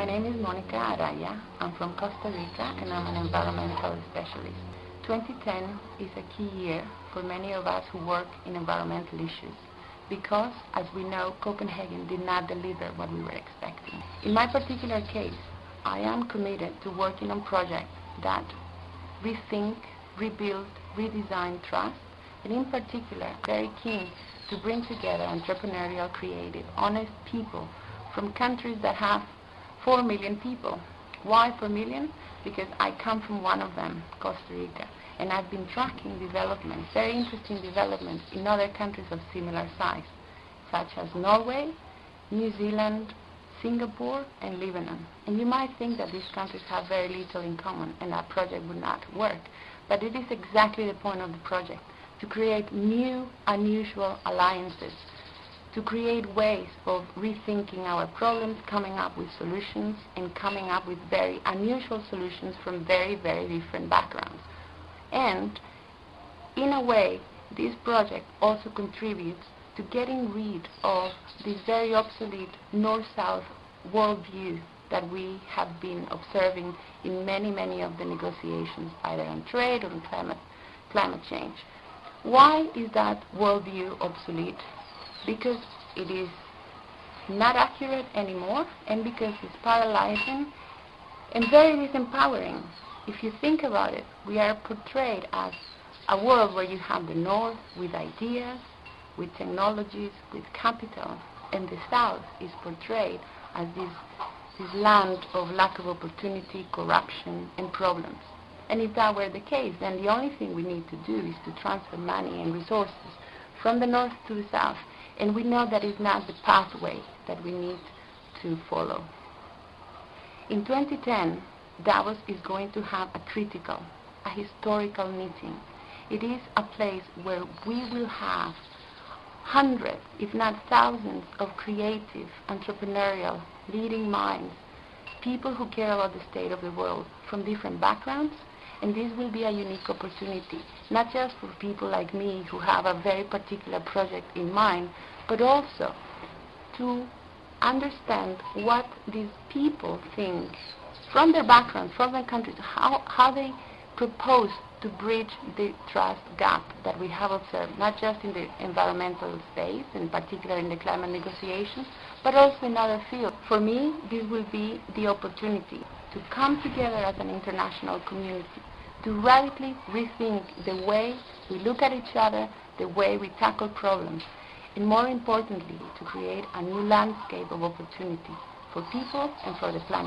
name is Araya. I'm from Costa Rica and I'm an environmental specialist. 2010 is a key year for many of us who work in environmental issues because, as we know, Copenhagen did not deliver what we were expecting. In my particular case, I am committed to working on projects that rethink, rebuild, redesign trust, and in particular, very keen to bring together entrepreneurial, creative, honest people from countries that have 4 million people. Why 4 million? Because I come from one of them, Costa Rica, and I've been tracking developments, very interesting developments in other countries of similar size, such as Norway, New Zealand, Singapore, and Lebanon. And you might think that these countries have very little in common and that project would not work, but it is exactly the point of the project, to create new, unusual alliances, to create ways of rethinking our problems, coming up with solutions, and coming up with very unusual solutions from very, very different backgrounds. And in a way, this project also contributes to getting rid of this very obsolete North-South worldview that we have been observing in many, many of the negotiations, either on trade or on climate change. Why is that worldview obsolete? Because it is not accurate anymore, and because it's paralyzing and very disempowering. If you think about it, we are portrayed as a world where you have the North with ideas, with technologies, with capital, and the South is portrayed as this land of lack of opportunity, corruption, and problems. And if that were the case, then the only thing we need to do is to transfer money and resources from the North to the South. And we know that is not the pathway that we need to follow. In 2010, Davos is going to have a historical meeting. It is a place where we will have hundreds, if not thousands, of creative, entrepreneurial, leading minds, people who care about the state of the world from different backgrounds. And this will be a unique opportunity, not just for people like me who have a very particular project in mind, but also to understand what these people think from their backgrounds, from their countries, how they propose to bridge the trust gap that we have observed, not just in the environmental space, in particular in the climate negotiations, but also in other fields. For me, this will be the opportunity to come together as an international community, to radically rethink the way we look at each other, the way we tackle problems, and more importantly, to create a new landscape of opportunity for people and for the planet.